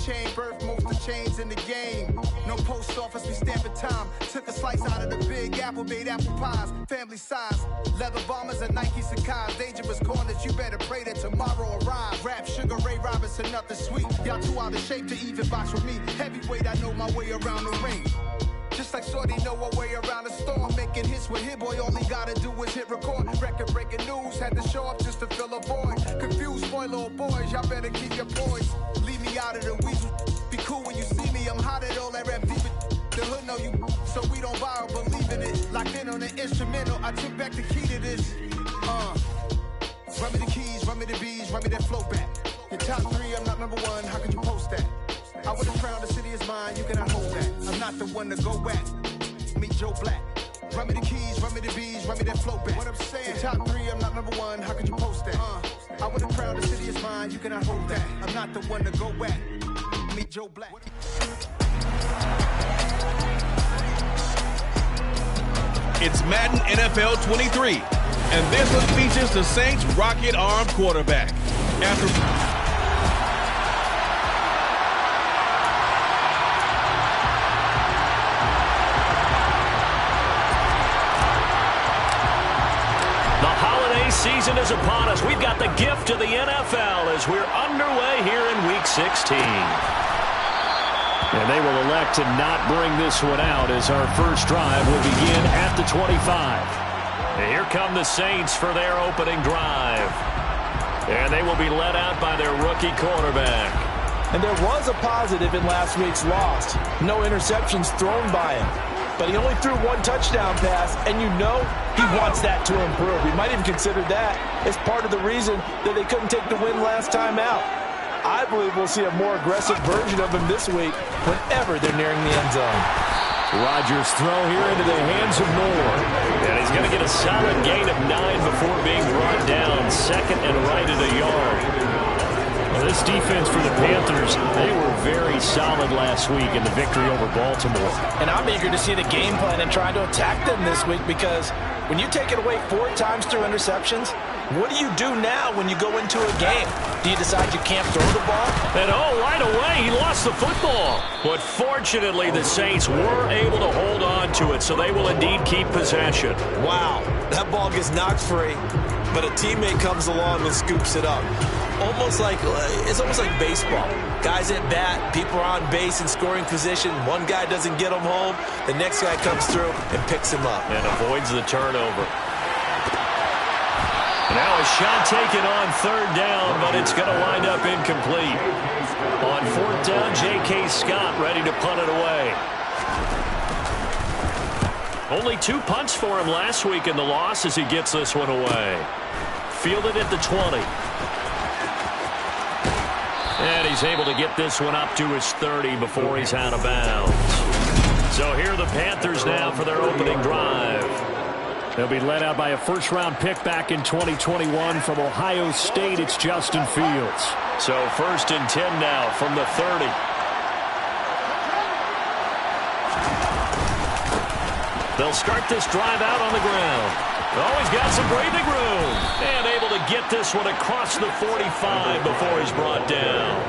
chain, birth most of chains in the game. No post office, we stamping time. Took a slice out of the big apple, made apple pies. Family size, leather bombers and Nike Sacai's. Dangerous corners, you better pray that tomorrow arrives. Rap, Sugar Ray Robinson, nothing sweet. Y'all too out of shape to even box with me. Heavyweight, I know my way around the ring. Just like Shorty know her way around the storm. Making hits with Hit Boy, all he gotta do is hit record. Record breaking news, had to show up just to fill a void. Confused boy, little boys, y'all better keep your poise. Leave me out of the weasel. Be cool when you see me, I'm hot at all that rap deep. The hood know you, so we don't borrow, believe in it. Locked in on the instrumental, I took back the key to this. Run me the keys, run me the bees, run me that flow back. Your top three, I'm not number one, how could you post that? I would have crowned the city is mine, you cannot hold that. I'm not the one to go back. Meet Joe Black. Run me the keys, run me the bees, run me that flow back. What I'm saying, your top three, I'm not number one, how could you post that? I would have crowned the city is mine, you cannot hold that. I'm not the one to go back. Meet Joe Black. It's Madden NFL 23, and this one features the Saints' rocket-armed quarterback. Season is upon us. We've got the gift of the NFL as we're underway here in Week 16. And they will elect to not bring this one out as our first drive will begin at the 25. And here come the Saints for their opening drive. And they will be led out by their rookie quarterback. And there was a positive in last week's loss. No interceptions thrown by him. But he only threw one touchdown pass, and you know he wants that to improve. He might even consider that as part of the reason that they couldn't take the win last time out. I believe we'll see a more aggressive version of him this week whenever they're nearing the end zone. Rodgers' throw here into the hands of Moore. And he's going to get a solid gain of 9 before being brought down. Second and right at a yard. Well, this defense for the Panthers, they were very solid last week in the victory over Baltimore. And I'm eager to see the game plan and try to attack them this week because when you take it away 4 times through interceptions, what do you do now when you go into a game? Do you decide you can't throw the ball? And right away, he lost the football. But fortunately, the Saints were able to hold on to it, so they will indeed keep possession. Wow, that ball gets knocked free, but a teammate comes along and scoops it up. It's almost like baseball. Guys at bat, people are on base in scoring position. One guy doesn't get him home. The next guy comes through and picks him up. And avoids the turnover. Now a shot taken on third down, but it's going to wind up incomplete. On fourth down, J.K. Scott ready to punt it away. Only 2 punts for him last week in the loss as he gets this one away. Fielded at the 20. And he's able to get this one up to his 30 before he's out of bounds. So here are the Panthers now for their opening drive. They'll be led out by a first-round pick back in 2021 from Ohio State. It's Justin Fields. So first and 10 now from the 30. They'll start this drive out on the ground. Oh, he's got some breathing room. And able to get this one across the 45 before he's brought down.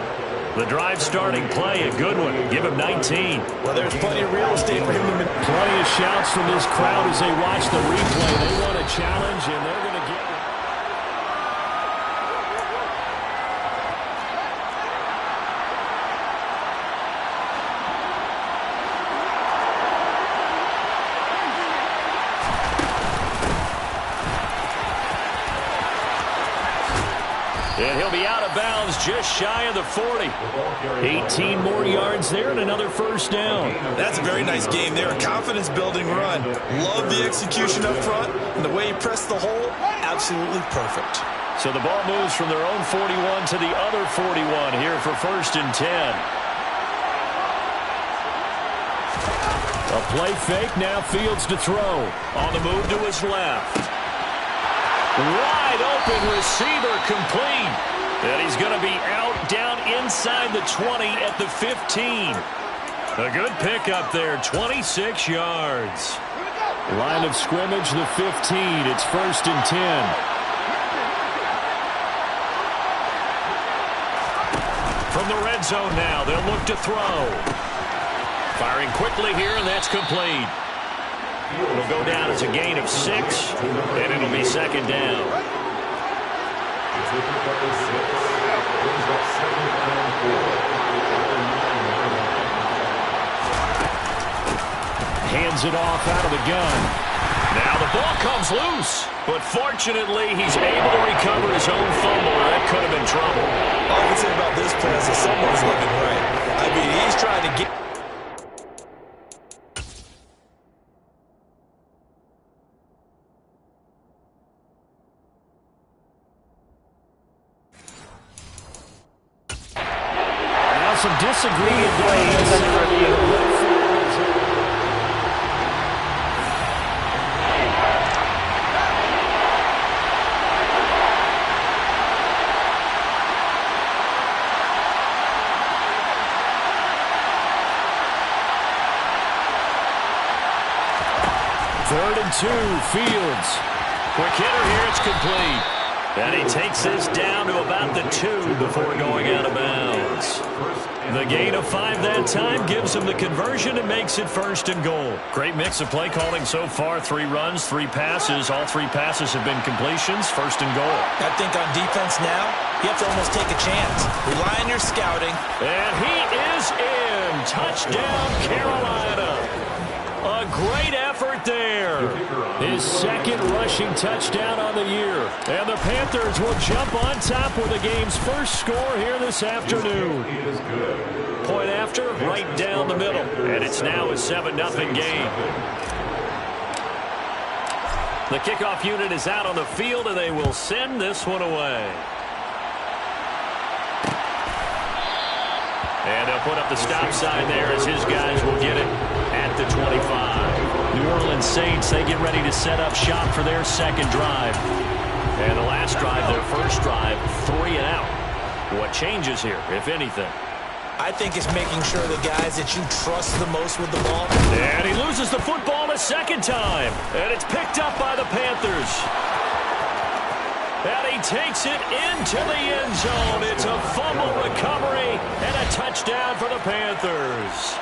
The drive starting play, a good one. Give him 19. Well, there's plenty of real estate for him to... Plenty of shouts from this crowd as they watch the replay. They want a challenge, and they're going to get it. And he'll be out of bounds just shy of the 40. 18 more yards there and another first down. That's a very nice game there. A confidence-building run. Love the execution up front. And the way he pressed the hole, absolutely perfect. So the ball moves from their own 41 to the other 41 here for first and 10. A play fake, now Fields to throw. On the move to his left. Wide open receiver complete. And he's going to be out down inside the 20 at the 15. A good pickup there, 26 yards. Line of scrimmage, the 15. It's first and 10. From the red zone now, they'll look to throw. Firing quickly here, and that's complete. It'll go down as a gain of 6, and it'll be second down. Hands it off out of the gun. Now the ball comes loose, but fortunately he's able to recover his own fumble. That could have been trouble. All I can say about this pass is someone's looking right. I mean, he's trying to get... Now some disagreement plays. 3rd and 2, Fields. Quick hitter here, it's complete. And he takes this down to about the 2 before going out of bounds. The gain of 5 that time gives him the conversion and makes it 1st and goal. Great mix of play calling so far. 3 runs, 3 passes. All 3 passes have been completions. 1st and goal. I think on defense now, you have to almost take a chance. Rely on your scouting. And he is in. Touchdown, Carolina. A great effort there. His 2nd rushing touchdown on the year. And the Panthers will jump on top with the game's first score here this afternoon. Point after, right down the middle. And it's now a 7-0 game. The kickoff unit is out on the field, and they will send this one away. And they'll put up the stop sign there as his guys will get it at the 25. New Orleans Saints, they get ready to set up shop for their 2nd drive. And the last drive, their 1st drive, 3 and out. What changes here, if anything? I think it's making sure the guys that you trust the most with the ball. And he loses the football a 2nd time. And it's picked up by the Panthers. And he takes it into the end zone. It's a fumble recovery and a touchdown for the Panthers.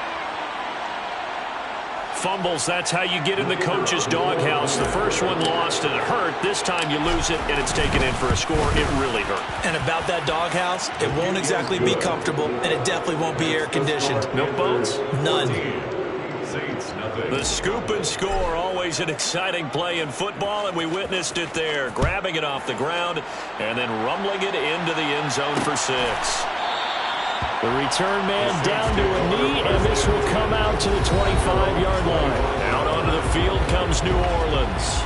Fumbles, that's how you get in the coach's doghouse. The first one lost and it hurt. This time you lose it and it's taken in for a score. It really hurt. And about that doghouse, it won't exactly be comfortable, and it definitely won't be air-conditioned. Milk bones? None. The scoop and score, always an exciting play in football, and we witnessed it there. Grabbing it off the ground and then rumbling it into the end zone for 6. The return man down to a knee, and this will come out to the 25-yard line. Out onto the field comes New Orleans.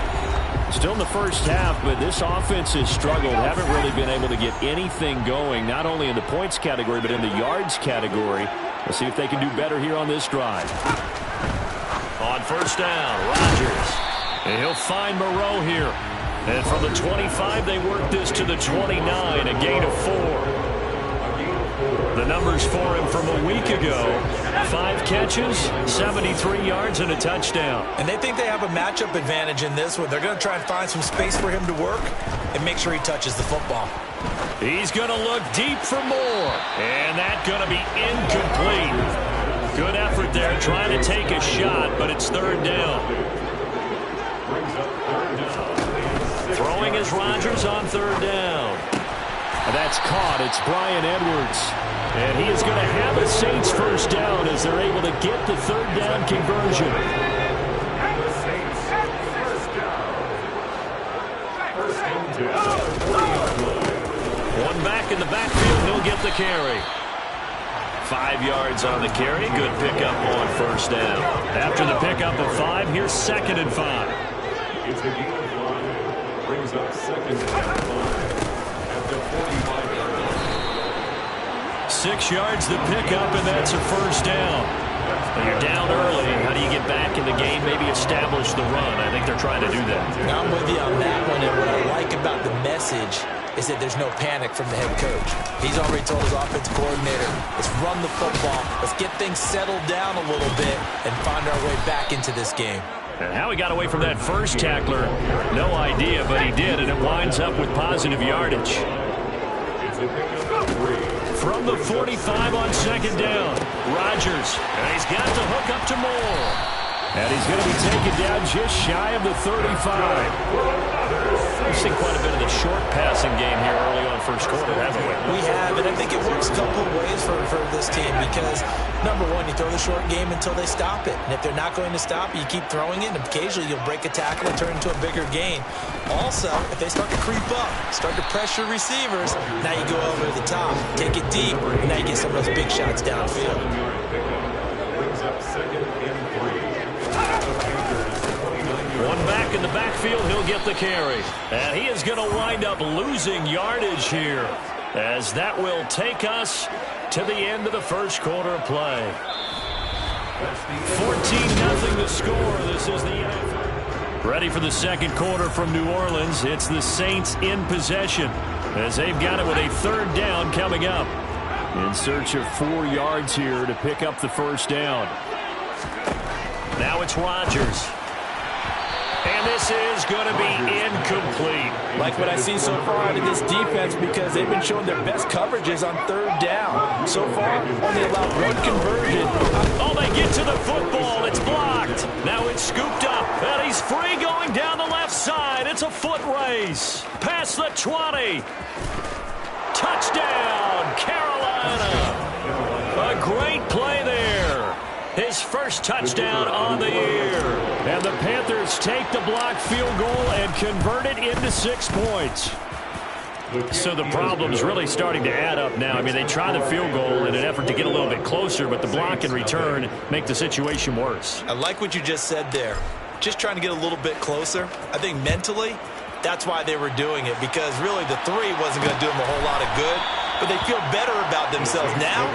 Still in the first half, but this offense has struggled. Haven't really been able to get anything going, not only in the points category, but in the yards category. We'll see if they can do better here on this drive. On 1st down, Rodgers. And he'll find Moreau here. And from the 25, they work this to the 29, a gain of 4. The numbers for him from a week ago: 5 catches, 73 yards, and a touchdown. And they think they have a matchup advantage in this one. They're going to try and find some space for him to work and make sure he touches the football. He's going to look deep for more. And that's going to be incomplete. Good effort there, trying to take a shot, but it's 3rd down. Throwing is Rodgers on 3rd down. That's caught. It's Bryan Edwards. And he is going to have a Saints 1st down as they're able to get the 3rd down conversion. One back in the backfield. He'll get the carry. 5 yards on the carry. Good pickup on 1st down. After the pickup of 5, here's 2nd and 5. It's a gain of 5. Brings up 2nd and 5 at the 45-yard line. 6 yards the pickup, and that's a 1st down. When you're down early, how do you get back in the game? Maybe establish the run. I think they're trying to do that. I'm with you on that one, and what I like about the message is that there's no panic from the head coach. He's already told his offensive coordinator, let's run the football, let's get things settled down a little bit and find our way back into this game. And how he got away from that first tackler, no idea, but he did, and it winds up with positive yardage. from the 45 on second down. Rodgers, and he's got the hook up to Moore. And he's going to be taken down just shy of the 35. We've seen quite a bit of the short passing game here early on first quarter, haven't we? We have, and I think it works a couple of ways for this team because, number one, you throw the short game until they stop it. And if they're not going to stop it, you keep throwing it, and occasionally you'll break a tackle and turn into a bigger gain. Also, if they start to creep up, start to pressure receivers, now you go over the top, take it deep, and now you get some of those big shots downfield. Brings up second and 3. One back in the backfield, he'll get the carry. And he is going to wind up losing yardage here, as that will take us to the end of the first quarter of play. 14-0 the score. This is the NFL. Ready for the second quarter from New Orleans. It's the Saints in possession, as they've got it with a third down coming up. In search of 4 yards here to pick up the first down. Now it's Rodgers. And this is going to be incomplete. Like what I see so far out of this defense because they've been showing their best coverages on third down. So far, only allowed 1 conversion. Oh, they get to the football. It's blocked. Now it's scooped up. And he's free going down the left side. It's a foot race. Past the 20. Touchdown, Carolina. A great play there. His first touchdown on the year. And the Panthers take the blocked field goal and convert it into 6 points. So the problem's really starting to add up now. I mean, they try the field goal in an effort to get a little bit closer, but the block and return make the situation worse. I like what you just said there. Just trying to get a little bit closer. I think mentally, that's why they were doing it, because really the 3 wasn't going to do them a whole lot of good. But they feel better about themselves now.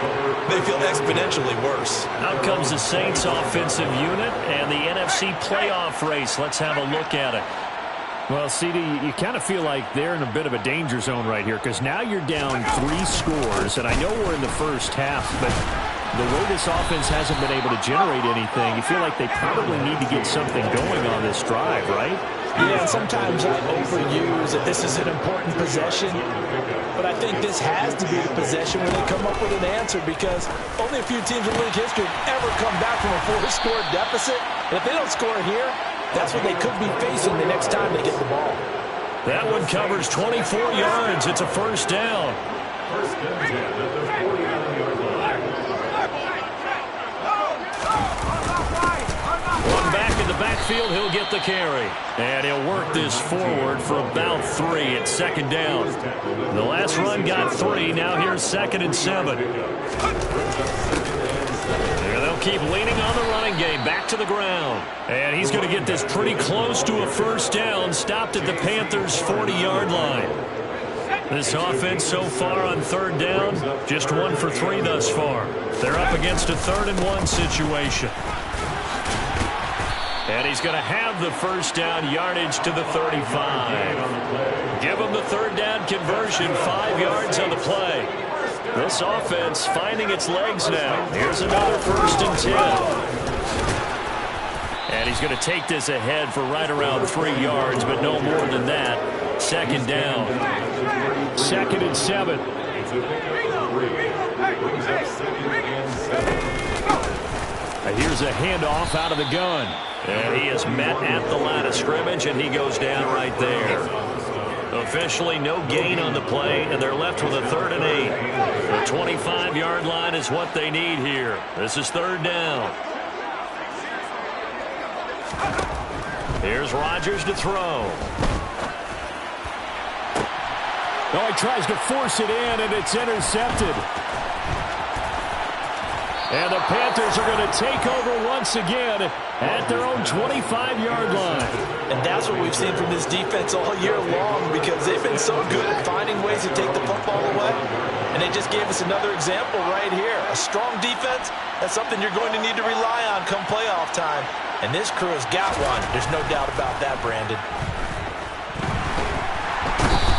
They feel exponentially worse. Out comes the Saints offensive unit and the NFC playoff race. Let's have a look at it. Well, CD, you kind of feel like they're in a bit of a danger zone right here because now you're down 3 scores. And I know we're in the first half, but the way this offense hasn't been able to generate anything, you feel like they probably need to get something going on this drive, right? Yeah, and sometimes I overuse that this is an important possession. But I think this has to be the possession where they come up with an answer because only a few teams in league history have ever come back from a 4-score deficit. And if they don't score here, that's what they could be facing the next time they get the ball. That one covers 24 yards. It's a first down. First and 10 at the 49-yard line. One back in the backfield, he'll get the carry. And he'll work this forward for about 3 at second down. The last run got 3. Now here's 2nd and 7. And they'll keep leaning on the running game. Back to the ground. And he's going to get this pretty close to a first down. Stopped at the Panthers' 40-yard line. This offense so far on third down, just 1 for 3 thus far. They're up against a 3rd and 1 situation. And he's going to have the first down, yardage to the 35. Give him the third down conversion, 5 yards on the play. This offense finding its legs now. Here's another 1st and 10. And he's going to take this ahead for right around 3 yards, but no more than that. 2nd down. 2nd and 7. Here's a handoff out of the gun. And he is met at the line of scrimmage, and he goes down right there. Officially no gain on the play, and they're left with a 3rd and 8. The 25-yard line is what they need here. This is 3rd down. Here's Rodgers to throw. Oh, he tries to force it in, and it's intercepted. And the Panthers are going to take over once again at their own 25-yard line. And that's what we've seen from this defense all year long because they've been so good at finding ways to take the football away. And they just gave us another example right here. A strong defense, that's something you're going to need to rely on come playoff time. And this crew has got one. There's no doubt about that, Brandon.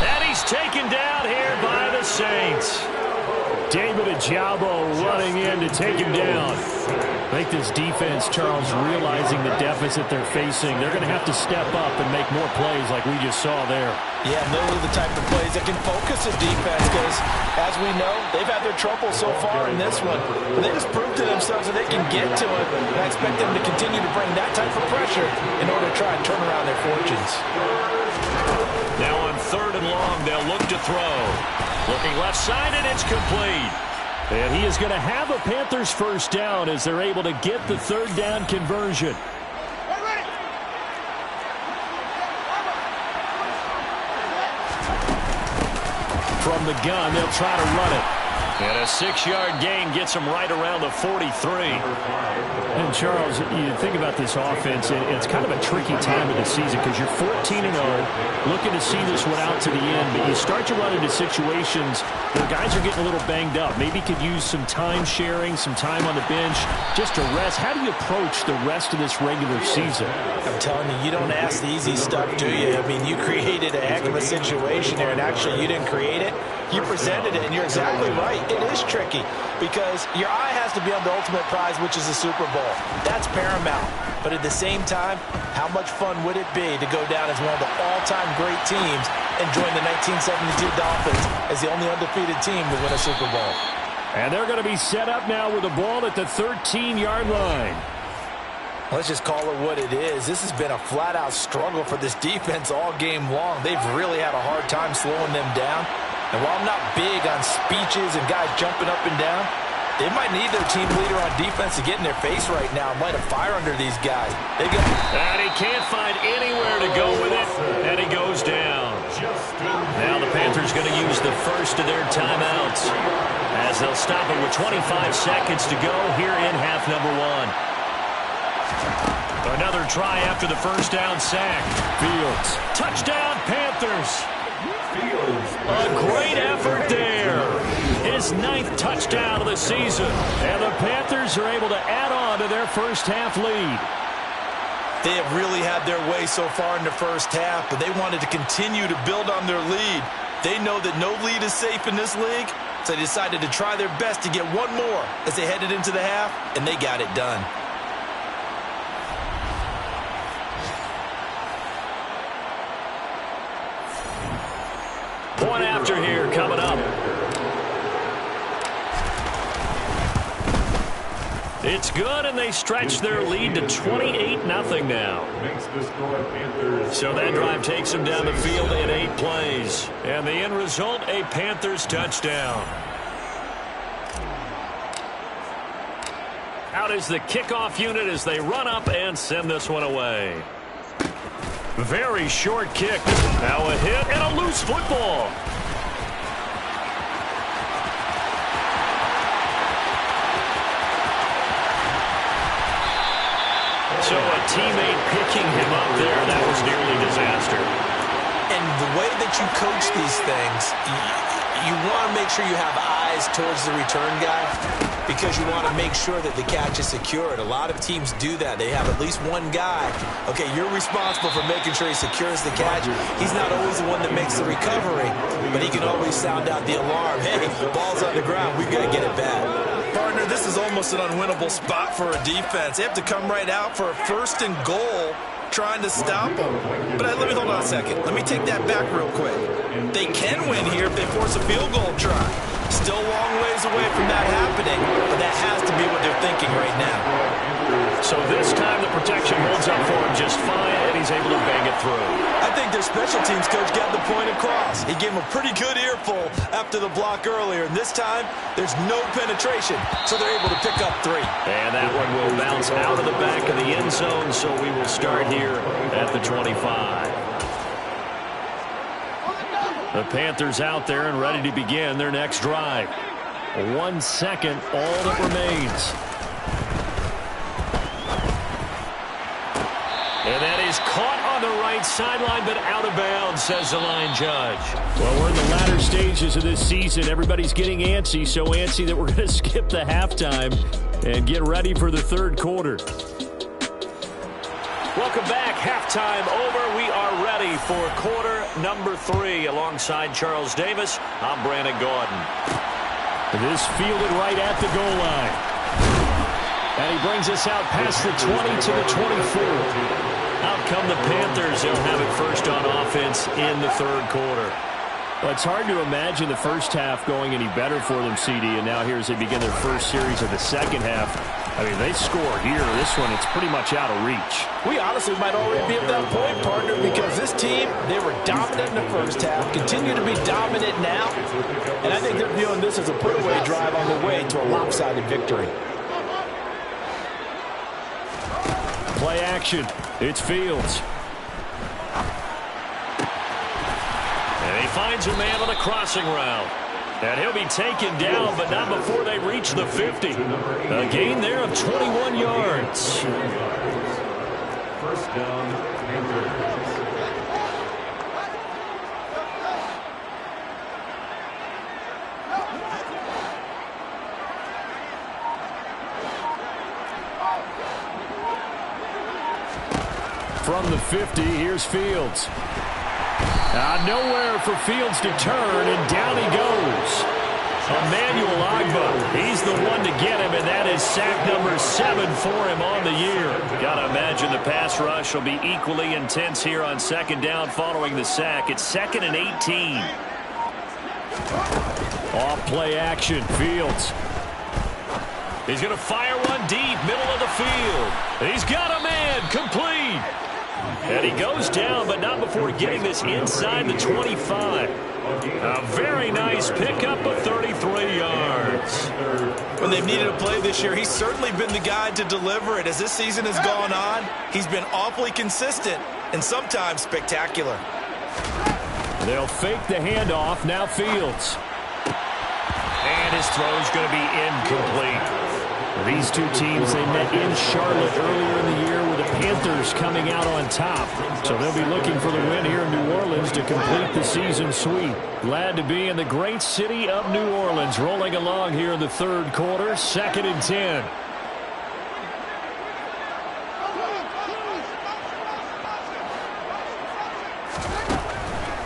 And he's taken down here by the Saints. David Ajabo running in to take him down. I think this defense, Charles, realizing the deficit they're facing, they're going to have to step up and make more plays like we just saw there. Yeah, those are the type of plays that can focus a defense because, as we know, they've had their trouble so far in this one. But they just proved to themselves that they can get to it. And I expect them to continue to bring that type of pressure in order to try and turn around their fortunes. Now on 3rd and long, they'll look to throw. Looking left side, and it's complete. And he is going to have a Panthers first down as they're able to get the 3rd down conversion. From the gun, they'll try to run it. And a 6-yard gain gets them right around the 43. And, Charles, you think about this offense, it's kind of a tricky time of the season because you're 14-0, looking to see this one out to the end. But you start to run into situations where guys are getting a little banged up. Maybe could use some time sharing, some time on the bench, just to rest. How do you approach the rest of this regular season? I'm telling you, you don't ask the easy stuff, do you? I mean, you created a heck of a situation there, and actually you didn't create it. You presented it, and you're exactly right. It is tricky because your eye has to be on the ultimate prize, which is the Super Bowl. That's paramount. But at the same time, how much fun would it be to go down as one of the all-time great teams and join the 1972 Dolphins as the only undefeated team to win a Super Bowl? And they're going to be set up now with the ball at the 13-yard line. Let's just call it what it is. This has been a flat-out struggle for this defense all game long. They've really had a hard time slowing them down. And while I'm not big on speeches and guys jumping up and down, they might need their team leader on defense to get in their face right now and light a fire under these guys. And he can't find anywhere to go with it, and he goes down. Now the Panthers going to use the first of their timeouts as they'll stop it with 25 seconds to go here in half number 1. Another try after the first down sack. Fields. Touchdown, Panthers. A great effort there. His 9th touchdown of the season. And the Panthers are able to add on to their first half lead. They have really had their way so far in the first half, but they wanted to continue to build on their lead. They know that no lead is safe in this league, so they decided to try their best to get one more as they headed into the half, and they got it done. Point after here coming up. It's good, and they stretch their lead to 28-0 now. So that drive takes them down the field in 8 plays. And the end result, a Panthers touchdown. Out is the kickoff unit as they run up and send this one away. Very short kick. Now a hit and a loose football. So a teammate picking him up there, that was nearly disaster. And the way that you coach these things, you want to make sure you have eyes towards the return guy because you want to make sure that the catch is secured. A lot of teams do that. They have at least one guy. Okay, you're responsible for making sure he secures the catch. He's not always the one that makes the recovery, but he can always sound out the alarm. Hey, the ball's on the ground. We've got to get it back. Partner, this is almost an unwinnable spot for a defense. They have to come right out for a 1st and goal trying to stop them. But let me hold on a second. Let me take that back real quick. They can win here if they force a field goal try. Still a long ways away from that happening, but that has to be what they're thinking right now. So this time the protection holds up for him just fine, and he's able to bang it through. I think their special teams coach got the point across. He gave him a pretty good earful after the block earlier, and this time there's no penetration, so they're able to pick up 3. And that one will bounce out of the back of the end zone, so we will start here at the 25. The Panthers out there and ready to begin their next drive. 1 second, all that remains. And that is caught on the right sideline, but out of bounds, says the line judge. Well, we're in the latter stages of this season. Everybody's getting antsy, so antsy that we're going to skip the halftime and get ready for the 3rd quarter. Welcome back. Halftime over. We are ready for quarter number 3. Alongside Charles Davis, I'm Brandon Gordon. This fielded right at the goal line. And he brings us out past the 20 to the 24. Out come the Panthers. They'll have it first on offense in the third quarter. Well, it's hard to imagine the first half going any better for them, CD, and now here as they begin their first series of the second half. I mean, they score here. This one, it's pretty much out of reach. We honestly might already be at that point, partner, because this team, they were dominant in the first half, continue to be dominant now, and I think they're viewing this as a put-away drive on the way to a lopsided victory. Play action. It's Fields. And he finds a man on a crossing route. And he'll be taken down, but not before they reach the 50. A gain there of 21 yards. First down, Panthers. From the 50, here's Fields. Nowhere for Fields to turn, and down he goes. Emmanuel Agba, he's the one to get him, and that is sack number 7 for him on the year. Gotta imagine the pass rush will be equally intense here on second down following the sack. It's 2nd and 18. Off play action, Fields. He's gonna fire one deep, middle of the field. He's got a man, complete. And he goes down, but not before getting this inside the 25. A very nice pickup of 33 yards. When they've needed a play this year, he's certainly been the guy to deliver it. As this season has gone on, he's been awfully consistent and sometimes spectacular. They'll fake the handoff. Now Fields. And his throw's going to be incomplete. These two teams, they met in Charlotte earlier in the year with the Panthers coming out on top. So they'll be looking for the win here in New Orleans to complete the season sweep. Glad to be in the great city of New Orleans, rolling along here in the third quarter, 2nd and 10.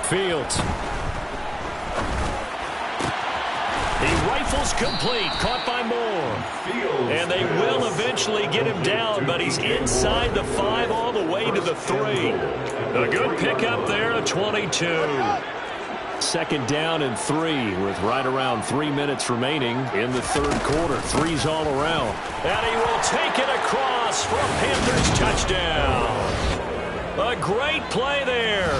Fields. He rifles complete, caught by Moore. And they will eventually get him down, but he's inside the 5 all the way to the 3. A good pickup there at 22. 2nd down and 3 with right around 3 minutes remaining in the third quarter. 3's all around. And he will take it across for a Panthers touchdown. A great play there.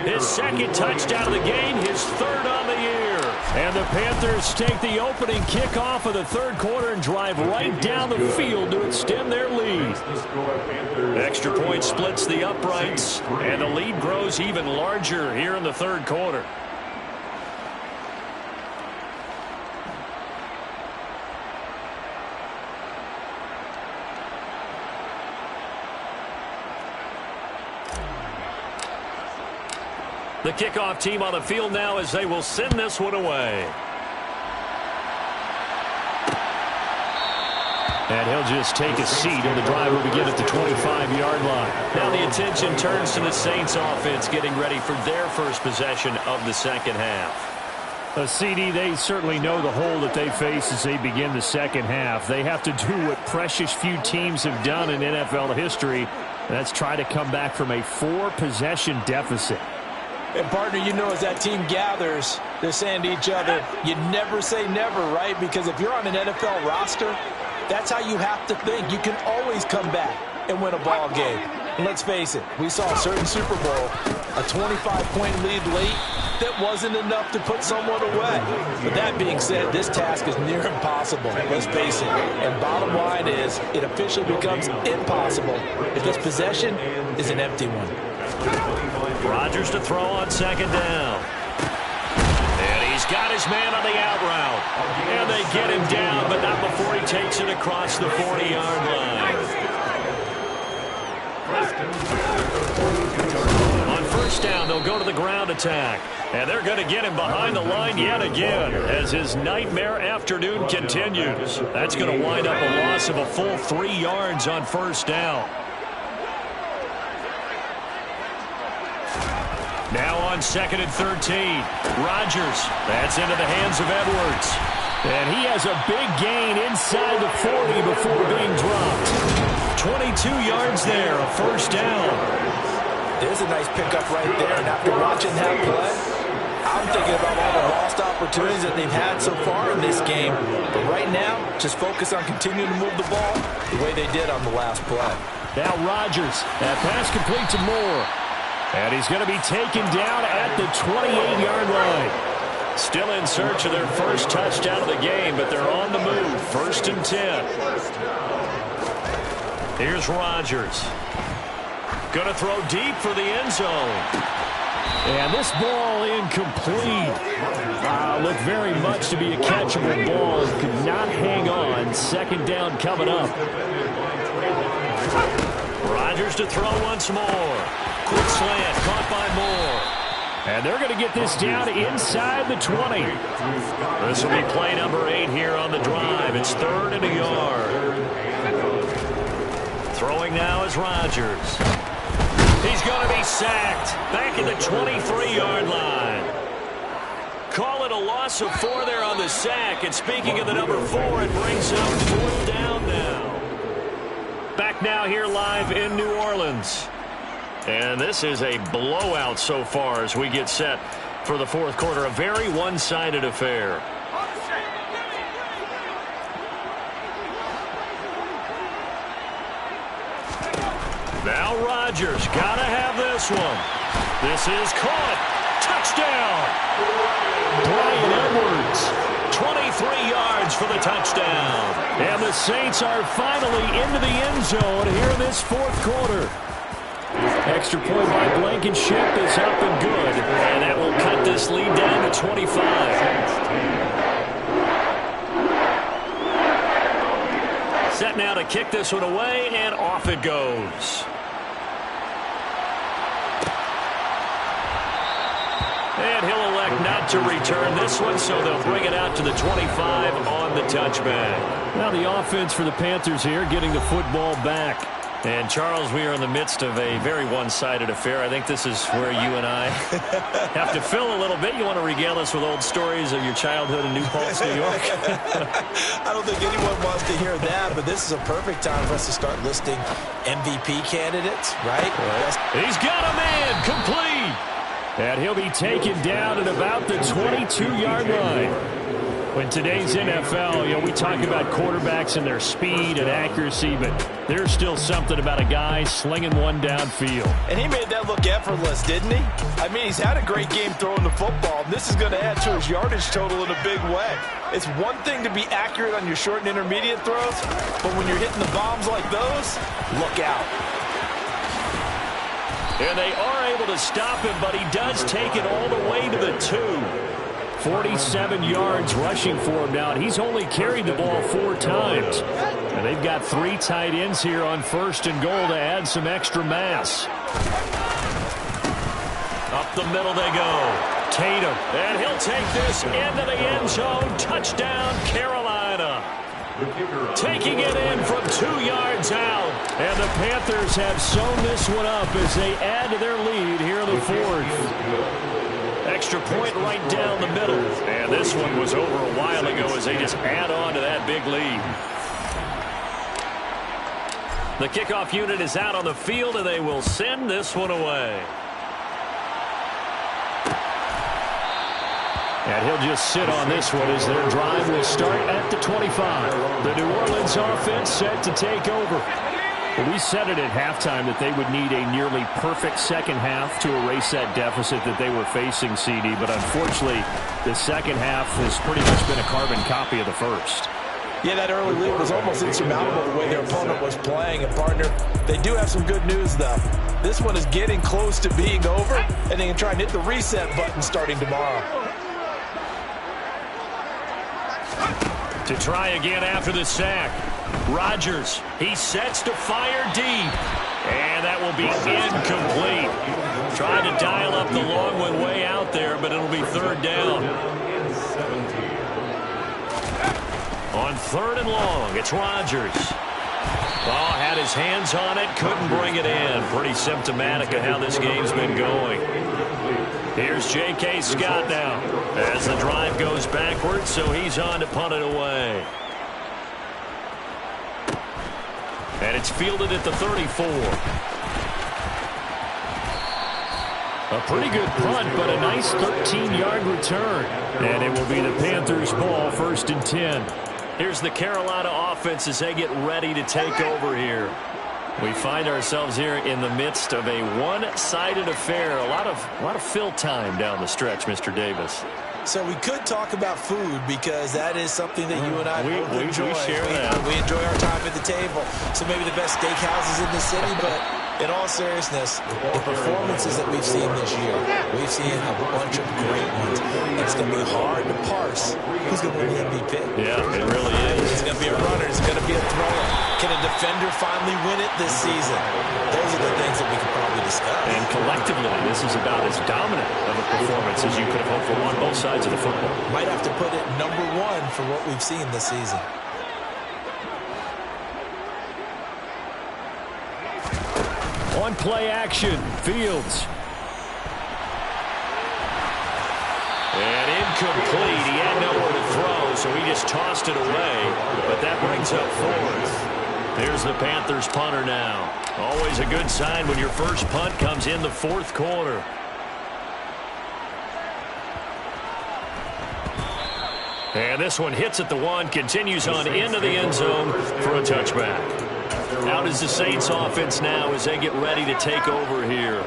His 2nd touchdown of the game, his 3rd on the year. And the Panthers take the opening kickoff of the third quarter and drive right down the field to extend their lead. Extra point splits the uprights, and the lead grows even larger here in the third quarter. The kickoff team on the field now as they will send this one away. And he'll just take a seat, and the drive will begin at the 25-yard line. Now the attention turns to the Saints offense getting ready for their first possession of the second half. CD, they certainly know the hole that they face as they begin the second half. They have to do what precious few teams have done in NFL history, and that's try to come back from a 4-possession deficit. And, partner, you know, as that team gathers, they're saying to each other, you never say never, right? Because if you're on an NFL roster, that's how you have to think. You can always come back and win a ball game. And let's face it, we saw a certain Super Bowl, a 25-point lead late, that wasn't enough to put someone away. But that being said, this task is near impossible, let's face it. And bottom line is, it officially becomes impossible if this possession is an empty one. Rodgers to throw on 2nd down. And he's got his man on the out route. And they get him down, but not before he takes it across the 40-yard line. On first down, they'll go to the ground attack. And they're going to get him behind the line yet again as his nightmare afternoon continues. That's going to wind up a loss of a full 3 yards on first down. Now on 2nd and 13. Rodgers. That's into the hands of Edwards. And he has a big gain inside the 40 before being dropped. 22 yards there, a first down. There's a nice pickup right there. And after watching that play, I'm thinking about all the lost opportunities that they've had so far in this game. But right now, just focus on continuing to move the ball the way they did on the last play. Now Rodgers. That pass complete to Moore. And he's going to be taken down at the 28-yard line. Still in search of their first touchdown of the game, but they're on the move. 1st and 10. Here's Rodgers. Going to throw deep for the end zone. And this ball incomplete. Looked very much to be a catchable ball. Could not hang on. 2nd down coming up. Rodgers to throw once more. Quick slant caught by Moore. And they're going to get this down inside the 20. This will be play number 8 here on the drive. It's 3rd and a yard. Throwing now is Rodgers. He's going to be sacked back at the 23-yard line. Call it a loss of 4 there on the sack. And speaking of the number 4, it brings up 4th down now. Back now here live in New Orleans. And this is a blowout so far as we get set for the 4th quarter. A very one-sided affair. Now Rodgers got to have this one. This is caught. Touchdown. Bryan Edwards. 23 yards for the touchdown. And the Saints are finally into the end zone here in this 4th quarter. Extra point by Blankenship is up and good. And that will cut this lead down to 25. Set now to kick this one away, and off it goes. And he'll elect not to return this one, so they'll bring it out to the 25 on the touchback. Now the offense for the Panthers here getting the football back. And, Charles, we are in the midst of a very one-sided affair. I think this is where you and I have to fill a little bit. You want to regale us with old stories of your childhood in New Paltz, New York? I don't think anyone wants to hear that, but this is a perfect time for us to start listing MVP candidates, right? He's got a man complete. And he'll be taken down at about the 22-yard line. In today's NFL, we talk about quarterbacks and their speed and accuracy, but there's still something about a guy slinging one downfield. And he made that look effortless, didn't he? I mean, he's had a great game throwing the football, and this is going to add to his yardage total in a big way. It's one thing to be accurate on your short and intermediate throws, but when you're hitting the bombs like those, look out. And they are able to stop him, but he does take it all the way to the 2. 47 yards rushing for him now. He's only carried the ball 4 times. And they've got 3 tight ends here on 1st and goal to add some extra mass. Up the middle they go. Tatum. And he'll take this into the end zone. Touchdown, Carolina. Taking it in from 2 yards out. And the Panthers have sewn this one up as they add to their lead here in the 4th. Extra point right down the middle. And this one was over a while ago as they just add on to that big lead. The kickoff unit is out on the field, and they will send this one away. And he'll just sit on this one as their drive will start at the 25. The New Orleans offense set to take over. We said it at halftime that they would need a nearly perfect second half to erase that deficit that they were facing, CD. But unfortunately, the second half has pretty much been a carbon copy of the first. Yeah, that early lead was almost insurmountable the way their opponent was playing. And, partner, they do have some good news, though. This one is getting close to being over, and they can try and hit the reset button starting tomorrow. To try again after the sack. Rodgers, he sets to fire deep. And that will be incomplete. Trying to dial up the long one way out there, but it'll be 3rd down. On 3rd and long, it's Rodgers. Oh, had his hands on it, couldn't bring it in. Pretty symptomatic of how this game's been going. Here's J.K. Scott now as the drive goes backwards, so he's on to punt it away. And it's fielded at the 34. A pretty good punt, but a nice 13-yard return. And it will be the Panthers' ball, 1st and 10. Here's the Carolina offense as they get ready to take over here. We find ourselves here in the midst of a one-sided affair. A lot of fill time down the stretch, Mr. Davis. So we could talk about food because that is something that you and I both enjoy. We share that. We enjoy our time at the table. So maybe the best steakhouses in the city, but in all seriousness, the performances that we've seen this year, we've seen a bunch of great ones. And it's going to be hard to parse who's going to win the MVP. Yeah, it really is. It's going to be a runner. It's going to be a thrower. Can a defender finally win it this season? Those are the things that we could probably discuss. And collectively, this is about as dominant of a performance as you could have hoped for on both sides of the football. Might have to put it #1 for what we've seen this season. On play action, Fields. And incomplete. He had nowhere to throw, so he just tossed it away. But that brings up 4th. Here's the Panthers punter now. Always a good sign when your first punt comes in the 4th quarter. And this one hits at the 1, continues on into the end zone for a touchback. Out is the Saints offense now as they get ready to take over here.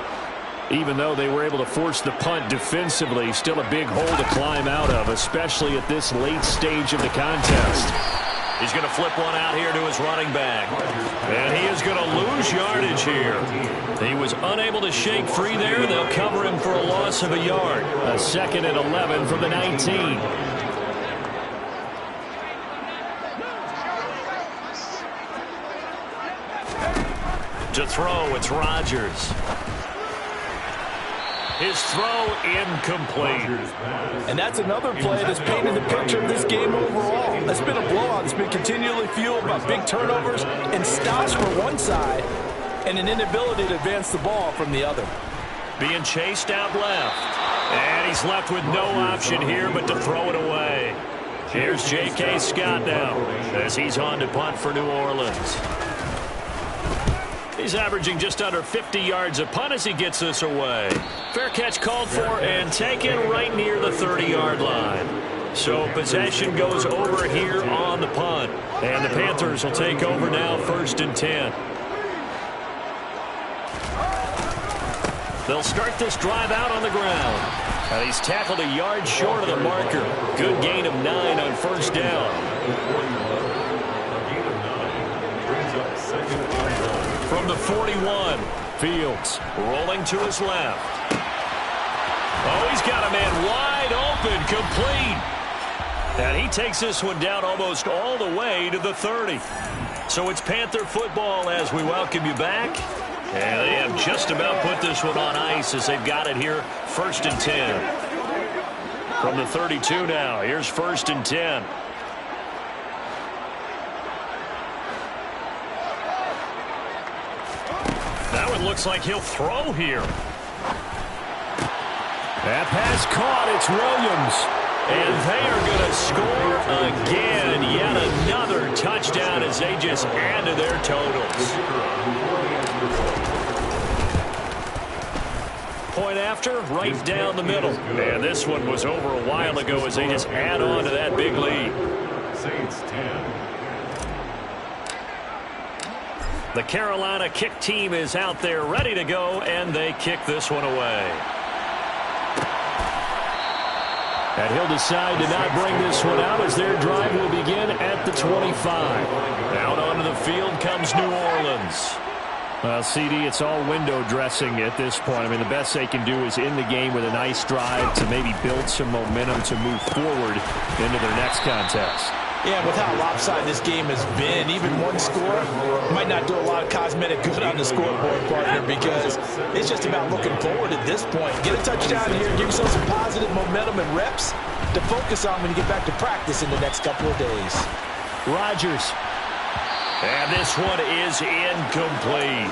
Even though they were able to force the punt defensively, still a big hole to climb out of, especially at this late stage of the contest. He's going to flip one out here to his running back. And he is going to lose yardage here. He was unable to shake free there. They'll cover him for a loss of a yard. A 2nd and 11 from the 19. To throw, it's Rodgers. His throw incomplete. And that's another play that's painted the picture of this game overall. It's been a blowout. It's been continually fueled by big turnovers and stops for one side and an inability to advance the ball from the other. Being chased out left. And he's left with no option here but to throw it away. Here's J.K. Scott now as he's on to punt for New Orleans. He's averaging just under 50 yards a punt as he gets this away. Fair catch called for and taken right near the 30-yard line. So possession goes over here on the punt. And the Panthers will take over now, 1st and 10. They'll start this drive out on the ground. And he's tackled a yard short of the marker. Good gain of 9 on 1st down. From the 41, Fields rolling to his left. Oh, he's got a man wide open, complete. And he takes this one down almost all the way to the 30. So it's Panther football as we welcome you back. And they have just about put this one on ice as they've got it here, 1st and 10. From the 32 now, here's 1st and 10. That one looks like he'll throw here. That pass caught. It's Williams. And they are going to score again. Yet another touchdown as they just add to their totals. Point after, right down the middle. And this one was over a while ago as they just add on to that big lead. Saints 10. The Carolina kick team is out there ready to go, and they kick this one away. And he'll decide to not bring this one out as their drive will begin at the 25. Out onto the field comes New Orleans. Well, CD, it's all window dressing at this point. I mean, the best they can do is end the game with a nice drive to maybe build some momentum to move forward into their next contest. Yeah, with how lopsided this game has been, even one score might not do a lot of cosmetic good on the scoreboard, partner, because it's just about looking forward at this point. Get a touchdown here, give yourself some positive momentum and reps to focus on when you get back to practice in the next couple of days. Rodgers. And this one is incomplete.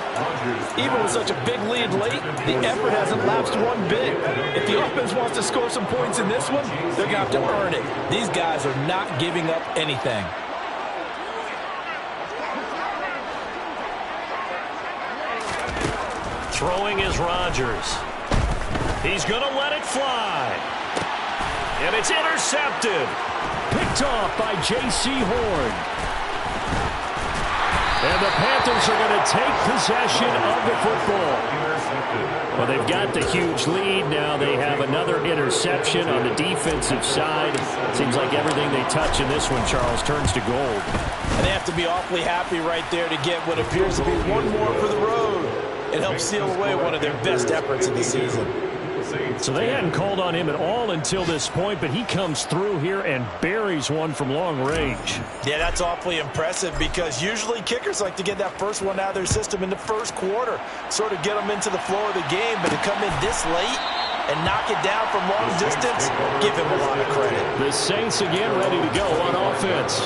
Even with such a big lead late, the effort hasn't lapsed one bit. If the offense wants to score some points in this one, they're going to have to earn it. These guys are not giving up anything. Throwing is Rodgers. He's going to let it fly. And it's intercepted. Picked off by J.C. Horn. And the Panthers are going to take possession of the football. Well, they've got the huge lead. Now they have another interception on the defensive side. Seems like everything they touch in this one, Charles, turns to gold. And they have to be awfully happy right there to get what appears to be one more for the road. It helps seal away one of their best efforts of the season. So they hadn't called on him at all until this point, but he comes through here and buries one from long range. Yeah, that's awfully impressive because usually kickers like to get that first one out of their system in the first quarter, sort of get them into the flow of the game, but to come in this late and knock it down from long distance, give him a lot of credit. The Saints again ready to go on offense.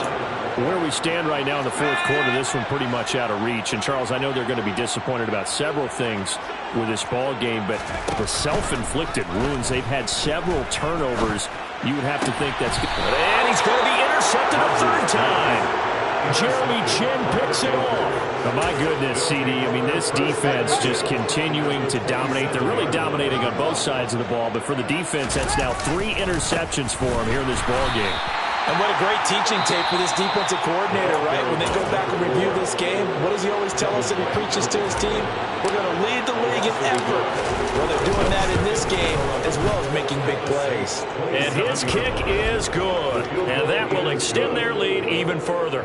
Where we stand right now in the fourth quarter, this one pretty much out of reach. And, Charles, I know they're going to be disappointed about several things with this ball game, but the self-inflicted wounds, they've had several turnovers. You would have to think that's good. And he's going to be intercepted a third time. Jeremy Chin picks it off. Oh, my goodness, CD. I mean, this defense just continuing to dominate. They're really dominating on both sides of the ball, but for the defense, that's now 3 interceptions for them here in this ball game. And what a great teaching tape for this defensive coordinator, right? When they go back and review this game, what does he always tell us that he preaches to his team? We're going to lead the league in effort. Well, they're doing that in this game as well as making big plays. And his kick is good. And that will extend their lead even further.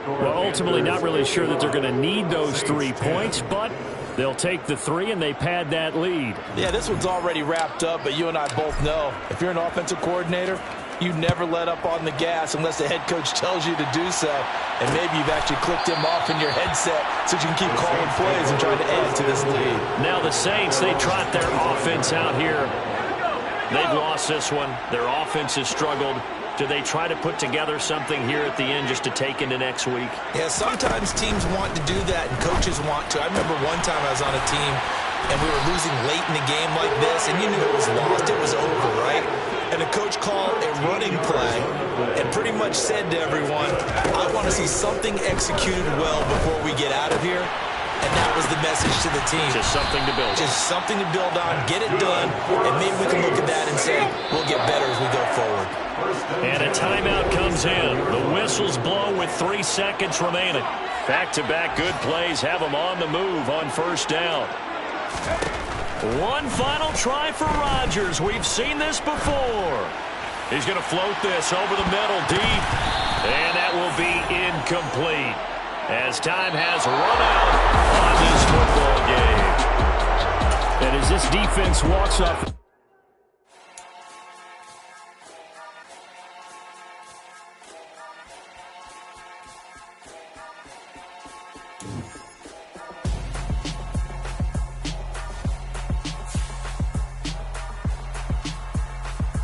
Well, ultimately not really sure that they're going to need those 3 points, but they'll take the 3 and they pad that lead. Yeah, this one's already wrapped up, but you and I both know if you're an offensive coordinator, you never let up on the gas unless the head coach tells you to do so. And maybe you've actually clicked him off in your headset so you can keep calling plays and trying to add to this lead. Now the Saints, they trot their offense out here. They've lost this one. Their offense has struggled. Do they try to put together something here at the end just to take into next week? Yeah, sometimes teams want to do that and coaches want to. I remember one time I was on a team and we were losing late in the game like this, and you knew it was lost. It was over, right? And the coach called a running play and pretty much said to everyone, I want to see something executed well before we get out of here. And that was the message to the team. Just something to build on. Just something to build on, get it done, and maybe we can look at that and say, we'll get better as we go forward. And a timeout comes in. The whistles blow with 3 seconds remaining. Back-to-back good plays have them on the move on first down. One final try for Rodgers. We've seen this before. He's going to float this over the middle deep. And that will be incomplete as time has run out on this football game. And as this defense walks off.